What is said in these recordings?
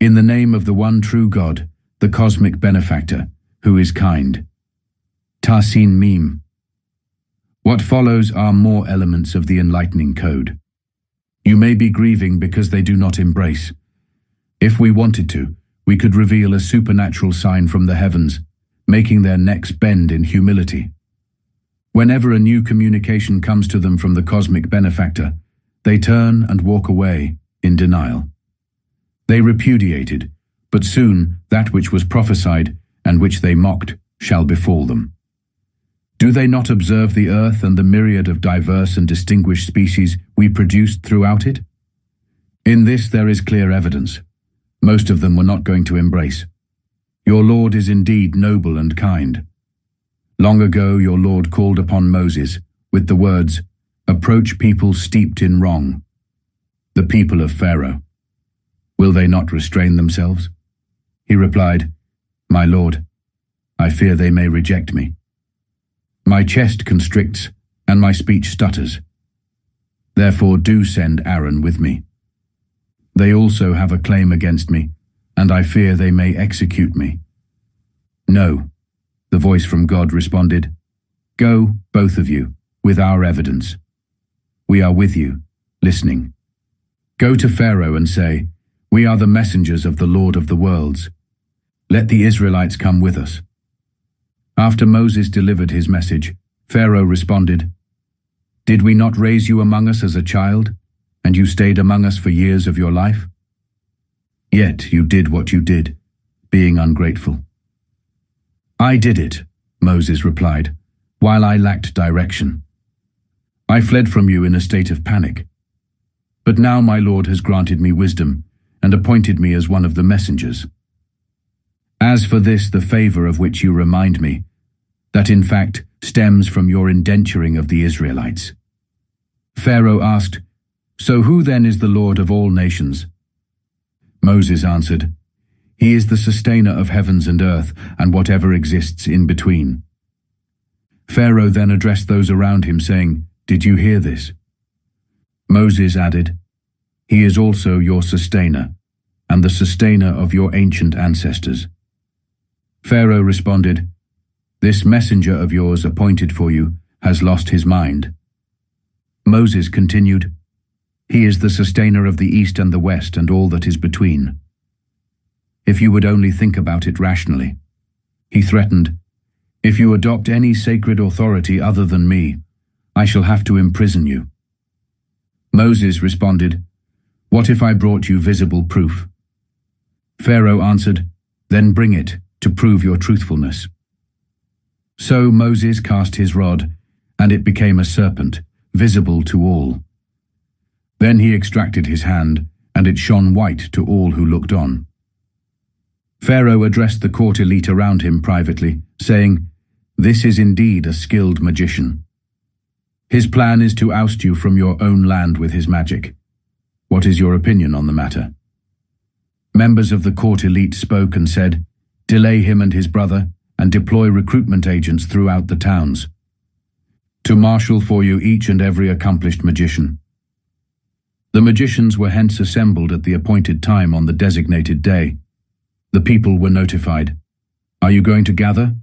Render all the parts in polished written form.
In the name of the one true God, the cosmic benefactor, who is kind. Tasin Mim. What follows are more elements of the enlightening code. You may be grieving because they do not embrace. If we wanted to, we could reveal a supernatural sign from the heavens, making their necks bend in humility. Whenever a new communication comes to them from the cosmic benefactor, they turn and walk away in denial. They repudiated, but soon that which was prophesied and which they mocked shall befall them. Do they not observe the earth and the myriad of diverse and distinguished species we produced throughout it? In this there is clear evidence. Most of them were not going to embrace. Your Lord is indeed noble and kind. Long ago your Lord called upon Moses with the words, "Approach people steeped in wrong," the people of Pharaoh. Will they not restrain themselves? He replied, "My Lord, I fear they may reject me. My chest constricts and my speech stutters. Therefore do send Aaron with me. They also have a claim against me, and I fear they may execute me." "No," the voice from God responded. "Go, both of you, with our evidence. We are with you, listening. Go to Pharaoh and say, 'We are the messengers of the Lord of the worlds. Let the Israelites come with us.'" After Moses delivered his message, Pharaoh responded, "Did we not raise you among us as a child, and you stayed among us for years of your life? Yet you did what you did, being ungrateful." "I did it," Moses replied, "while I lacked direction. I fled from you in a state of panic. But now my Lord has granted me wisdom and appointed me as one of the messengers. As for this, the favor of which you remind me, that in fact stems from your indenturing of the Israelites." Pharaoh asked, "So who then is the Lord of all nations?" Moses answered, "He is the sustainer of heavens and earth and whatever exists in between." Pharaoh then addressed those around him, saying, "Did you hear this?" Moses added, "He is also your sustainer, and the sustainer of your ancient ancestors." Pharaoh responded, "This messenger of yours appointed for you has lost his mind." Moses continued, "He is the sustainer of the east and the west and all that is between. If you would only think about it rationally." He threatened, "If you adopt any sacred authority other than me, I shall have to imprison you." Moses responded, "What if I brought you visible proof?" Pharaoh answered, "Then bring it to prove your truthfulness." So Moses cast his rod, and it became a serpent, visible to all. Then he extracted his hand, and it shone white to all who looked on. Pharaoh addressed the court elite around him privately, saying, "This is indeed a skilled magician. His plan is to oust you from your own land with his magic. What is your opinion on the matter?" Members of the court elite spoke and said, "Delay him and his brother, and deploy recruitment agents throughout the towns, to marshal for you each and every accomplished magician." The magicians were hence assembled at the appointed time on the designated day. The people were notified, "Are you going to gather?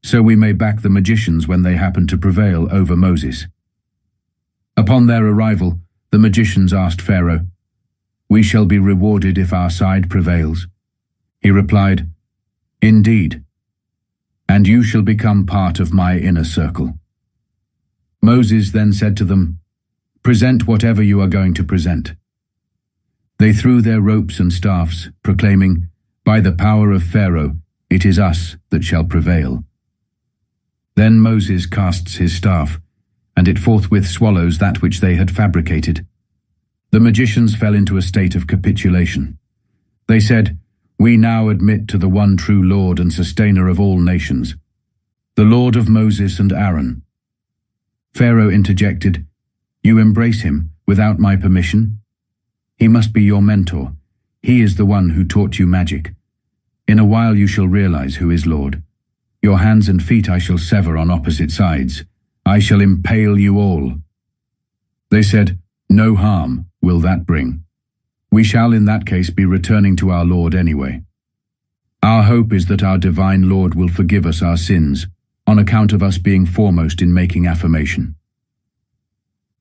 So we may back the magicians when they happen to prevail over Moses." Upon their arrival, the magicians asked Pharaoh, "We shall be rewarded if our side prevails." He replied, "Indeed, and you shall become part of my inner circle." Moses then said to them, "Present whatever you are going to present." They threw their ropes and staffs, proclaiming, "By the power of Pharaoh, it is us that shall prevail." Then Moses casts his staff, and it forthwith swallows that which they had fabricated. The magicians fell into a state of capitulation. They said, "We now admit to the one true Lord and sustainer of all nations, the Lord of Moses and Aaron." Pharaoh interjected, "You embrace him without my permission? He must be your mentor. He is the one who taught you magic. In a while you shall realize who is Lord. Your hands and feet I shall sever on opposite sides. I shall impale you all." They said, "No harm will that bring. We shall in that case be returning to our Lord anyway. Our hope is that our divine Lord will forgive us our sins on account of us being foremost in making affirmation.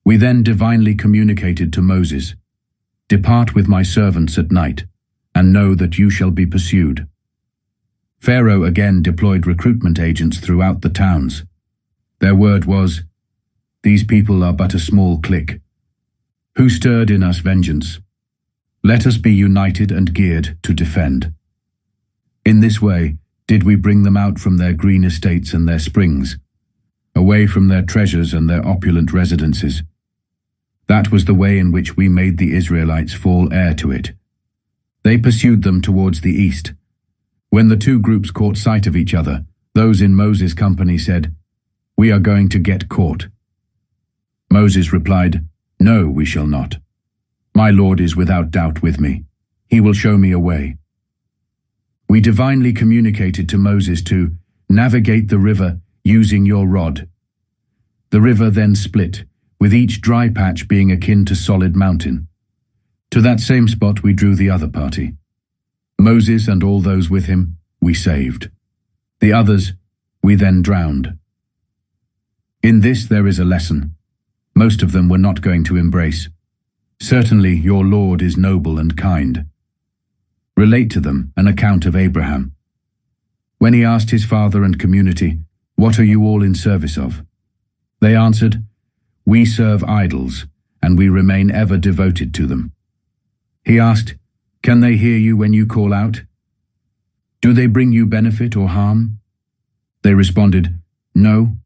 We then divinely communicated to Moses, "Depart with my servants at night, and know that you shall be pursued." Pharaoh again deployed recruitment agents throughout the towns. Their word was, "These people are but a small clique. Who stirred in us vengeance? Let us be united and geared to defend." In this way did we bring them out from their green estates and their springs, away from their treasures and their opulent residences. That was the way in which we made the Israelites fall heir to it. They pursued them towards the east. When the two groups caught sight of each other, those in Moses' company said, "We are going to get caught." Moses replied, "No, we shall not. My Lord is without doubt with me. He will show me a way." We divinely communicated to Moses to navigate the river using your rod. The river then split, with each dry patch being akin to solid mountain. To that same spot we drew the other party. Moses and all those with him we saved. The others we then drowned. In this there is a lesson. Most of them were not going to embrace. Certainly your Lord is noble and kind. Relate to them an account of Abraham. When he asked his father and community, "What are you all in service of?" They answered, "We serve idols, and we remain ever devoted to them." He asked, "Can they hear you when you call out? Do they bring you benefit or harm?" They responded, "No,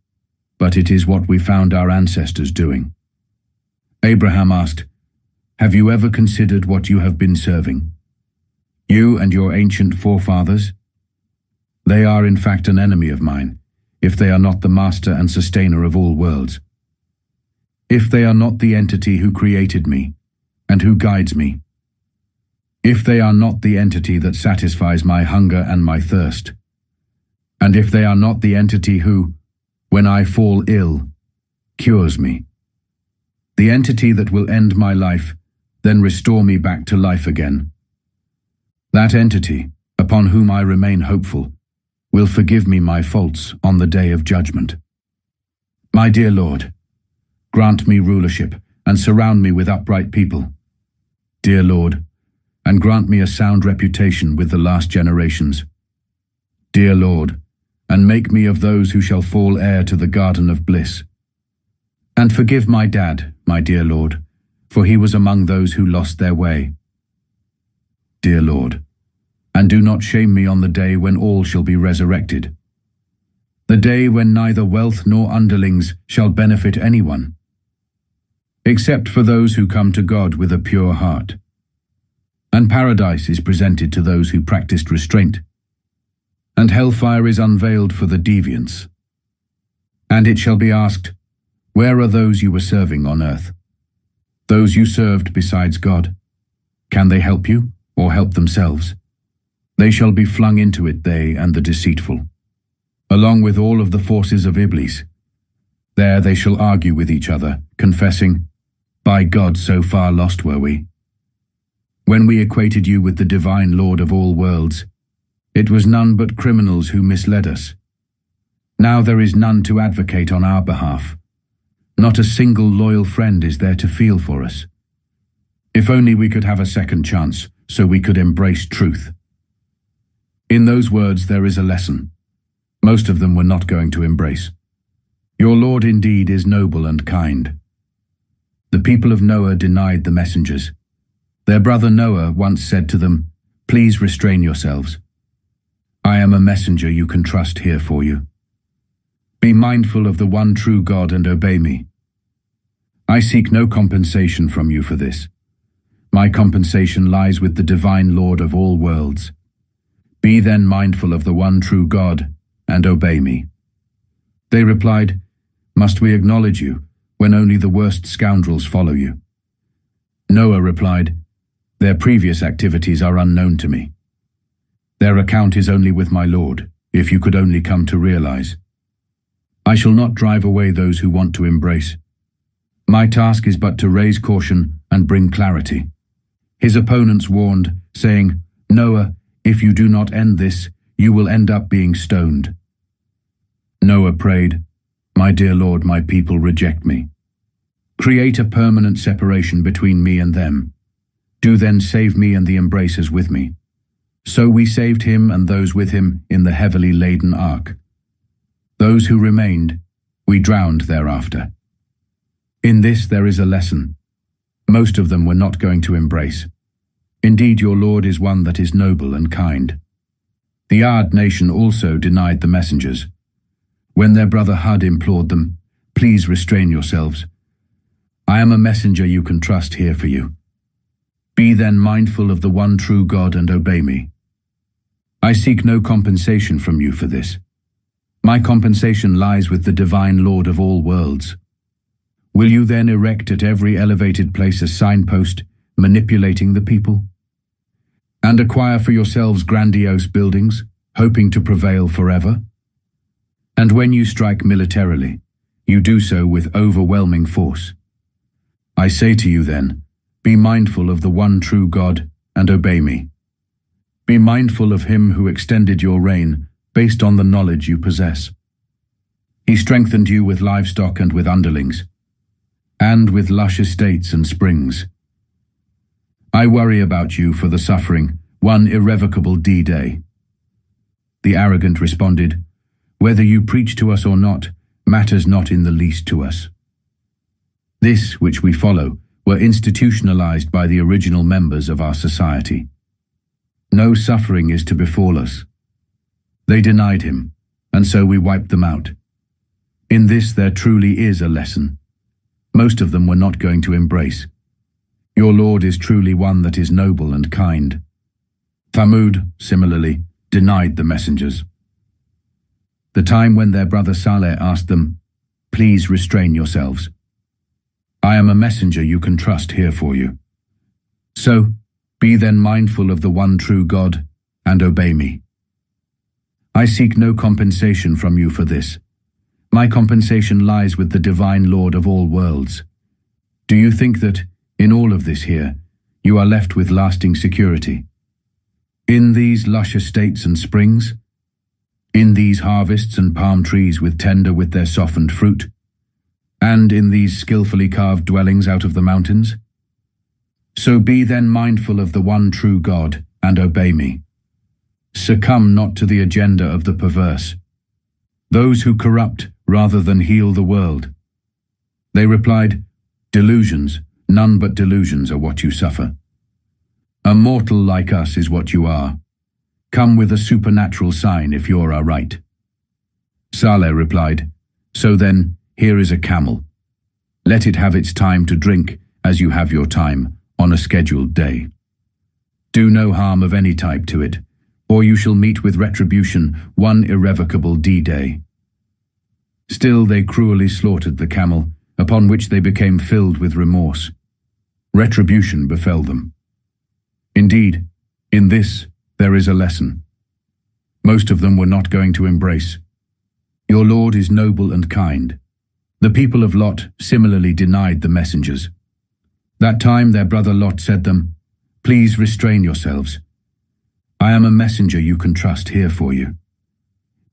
but it is what we found our ancestors doing." Abraham asked, "Have you ever considered what you have been serving? You and your ancient forefathers? They are in fact an enemy of mine, if they are not the master and sustainer of all worlds. If they are not the entity who created me and who guides me. If they are not the entity that satisfies my hunger and my thirst. And if they are not the entity who, when I fall ill, cures me. The entity that will end my life, then restore me back to life again. That entity, upon whom I remain hopeful, will forgive me my faults on the day of judgment. My dear Lord, grant me rulership and surround me with upright people. Dear Lord, and grant me a sound reputation with the last generations. Dear Lord, and make me of those who shall fall heir to the garden of bliss. And forgive my dad, my dear Lord, for he was among those who lost their way. Dear Lord, and do not shame me on the day when all shall be resurrected. The day when neither wealth nor underlings shall benefit anyone, except for those who come to God with a pure heart. And paradise is presented to those who practiced restraint, and hellfire is unveiled for the deviants. And it shall be asked, where are those you were serving on earth? Those you served besides God? Can they help you, or help themselves? They shall be flung into it, they and the deceitful, along with all of the forces of Iblis. There they shall argue with each other, confessing, by God, so far lost were we. When we equated you with the divine Lord of all worlds, it was none but criminals who misled us. Now there is none to advocate on our behalf. Not a single loyal friend is there to feel for us. If only we could have a second chance, so we could embrace truth. In those words there is a lesson. Most of them were not going to embrace. Your Lord indeed is noble and kind. The people of Noah denied the messengers. Their brother Noah once said to them, "Please restrain yourselves. I am a messenger you can trust here for you. Be mindful of the one true God and obey me. I seek no compensation from you for this. My compensation lies with the divine Lord of all worlds. Be then mindful of the one true God and obey me." They replied, "Must we acknowledge you when only the worst scoundrels follow you?" Noah replied, "Their previous activities are unknown to me. Their account is only with my Lord, if you could only come to realize. I shall not drive away those who want to embrace. My task is but to raise caution and bring clarity. His opponents warned, saying, "Noah, if you do not end this, you will end up being stoned." Noah prayed, "My dear Lord, my people reject me. Create a permanent separation between me and them. Do then save me and the embracers with me." So we saved him and those with him in the heavily laden ark. Those who remained, we drowned thereafter. In this there is a lesson. Most of them were not going to embrace. Indeed, your Lord is one that is noble and kind. The Ad nation also denied the messengers. When their brother Hud implored them, "Please restrain yourselves. I am a messenger you can trust here for you. Be then mindful of the one true God and obey me. I seek no compensation from you for this. My compensation lies with the divine Lord of all worlds. Will you then erect at every elevated place a signpost, manipulating the people? And acquire for yourselves grandiose buildings, hoping to prevail forever? And when you strike militarily, you do so with overwhelming force. I say to you then, be mindful of the one true God and obey me. Be mindful of him who extended your reign based on the knowledge you possess. He strengthened you with livestock and with underlings, and with lush estates and springs. I worry about you for the suffering, one irrevocable D-Day. The arrogant responded, "Whether you preach to us or not, matters not in the least to us." This, which we follow, were institutionalized by the original members of our society. No suffering is to befall us. They denied him, and so we wiped them out. In this there truly is a lesson. Most of them were not going to embrace. Your Lord is truly one that is noble and kind. Thamud, similarly, denied the messengers. The time when their brother Saleh asked them, "Please restrain yourselves. I am a messenger you can trust here for you. So, be then mindful of the one true God and obey me. I seek no compensation from you for this. My compensation lies with the divine Lord of all worlds. Do you think that, in all of this here, you are left with lasting security? In these lush estates and springs? In these harvests and palm trees tender with their softened fruit? And in these skillfully carved dwellings out of the mountains? So be then mindful of the one true God and obey me. Succumb not to the agenda of the perverse, those who corrupt rather than heal the world." They replied, "Delusions, none but delusions are what you suffer. A mortal like us is what you are. Come with a supernatural sign if you are right." Saleh replied, "So then, here is a camel. Let it have its time to drink as you have your time on a scheduled day. Do no harm of any type to it, or you shall meet with retribution one irrevocable D-Day." Still they cruelly slaughtered the camel, upon which they became filled with remorse. Retribution befell them. Indeed, in this there is a lesson. Most of them were not going to embrace. Your Lord is noble and kind. The people of Lot similarly denied the messengers. That time their brother Lot said them, "Please restrain yourselves. I am a messenger you can trust here for you.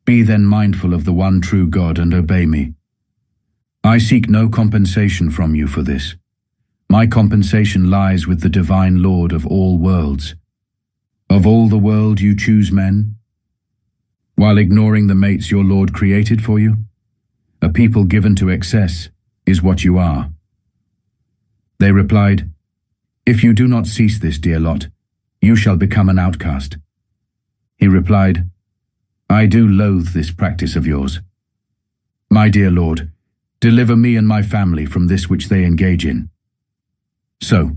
Be then mindful of the one true God and obey me. I seek no compensation from you for this. My compensation lies with the divine Lord of all worlds. Of all the world you choose men, while ignoring the mates your Lord created for you? A people given to excess is what you are." They replied, "If you do not cease this, dear Lot, you shall become an outcast." He replied, "I do loathe this practice of yours. My dear Lord, deliver me and my family from this which they engage in." So,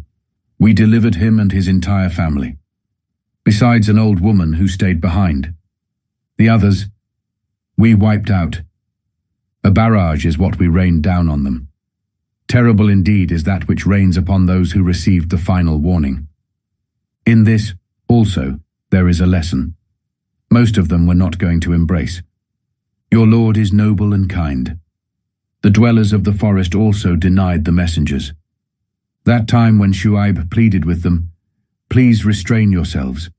we delivered him and his entire family, besides an old woman who stayed behind. The others, we wiped out. A barrage is what we rained down on them. Terrible indeed is that which rains upon those who received the final warning. In this, also, there is a lesson. Most of them were not going to embrace. Your Lord is noble and kind. The dwellers of the forest also denied the messengers. That time when Shu'aib pleaded with them, Please restrain yourselves.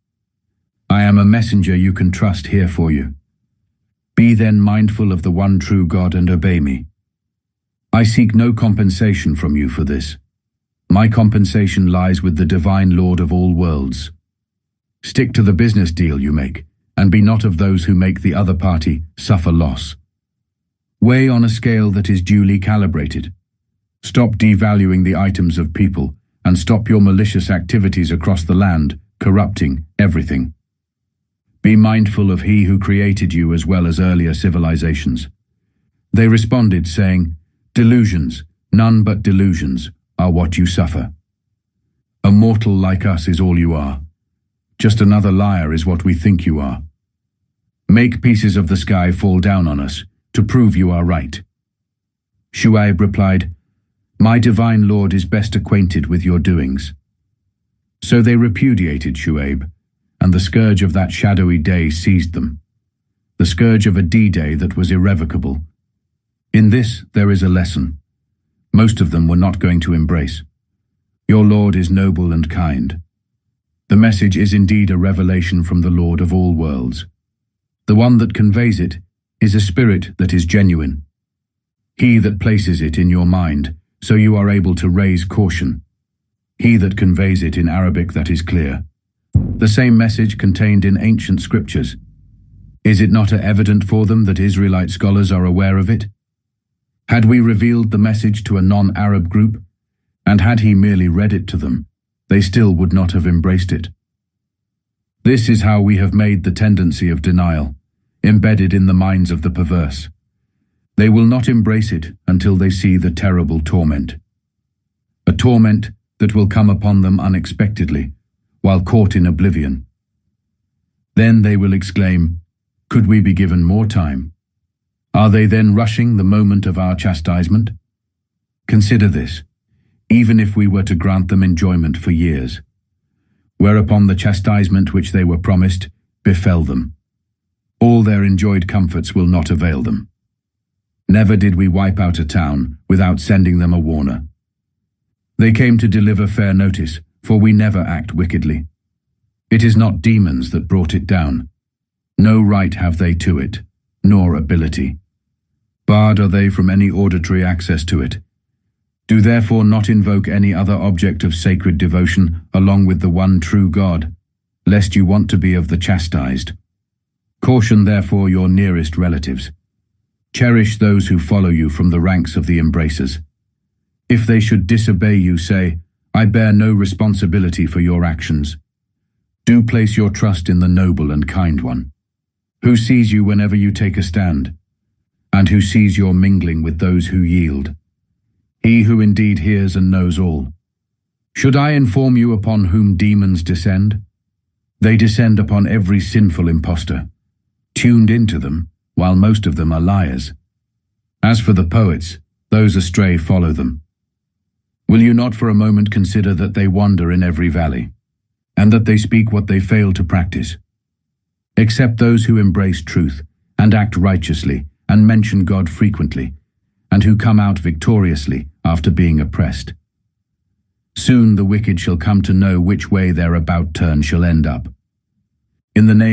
I am a messenger you can trust here for you. Be then mindful of the one true God and obey me. I seek no compensation from you for this. My compensation lies with the divine Lord of all worlds. Stick to the business deal you make, and be not of those who make the other party suffer loss. Weigh on a scale that is duly calibrated. Stop devaluing the items of people, and stop your malicious activities across the land, corrupting everything. Be mindful of He who created you as well as earlier civilizations. They responded, saying, "Delusions, none but delusions, are what you suffer. A mortal like us is all you are. Just another liar is what we think you are. Make pieces of the sky fall down on us, to prove you are right." Shu'aib replied, "My divine Lord is best acquainted with your doings." So they repudiated Shu'aib, and the scourge of that shadowy day seized them, the scourge of a D-Day that was irrevocable. In this there is a lesson. Most of them were not going to embrace. Your Lord is noble and kind. The message is indeed a revelation from the Lord of all worlds. The one that conveys it is a spirit that is genuine. He that places it in your mind, so you are able to raise caution. He that conveys it in Arabic that is clear. The same message contained in ancient scriptures. Is it not evident for them that Israelite scholars are aware of it? Had we revealed the message to a non-Arab group, and had he merely read it to them, they still would not have embraced it. This is how we have made the tendency of denial, embedded in the minds of the perverse. They will not embrace it until they see the terrible torment. A torment that will come upon them unexpectedly, while caught in oblivion. Then they will exclaim, "Could we be given more time?" Are they then rushing the moment of our chastisement? Consider this, even if we were to grant them enjoyment for years, whereupon the chastisement which they were promised befell them. All their enjoyed comforts will not avail them. Never did we wipe out a town without sending them a warner. They came to deliver fair notice, for we never act wickedly. It is not demons that brought it down. No right have they to it, nor ability. Barred are they from any auditory access to it. Do therefore not invoke any other object of sacred devotion along with the one true God, lest you want to be of the chastised. Caution therefore your nearest relatives. Cherish those who follow you from the ranks of the embracers. If they should disobey you, say, "I bear no responsibility for your actions." Do place your trust in the noble and kind one, who sees you whenever you take a stand, and who sees your mingling with those who yield. He who indeed hears and knows all. Should I inform you upon whom demons descend? They descend upon every sinful impostor, tuned into them, while most of them are liars. As for the poets, those astray follow them. Will you not for a moment consider that they wander in every valley, and that they speak what they fail to practice? Except those who embrace truth, and act righteously, and mention God frequently, and who come out victoriously after being oppressed. Soon the wicked shall come to know which way their about turn shall end up. In the name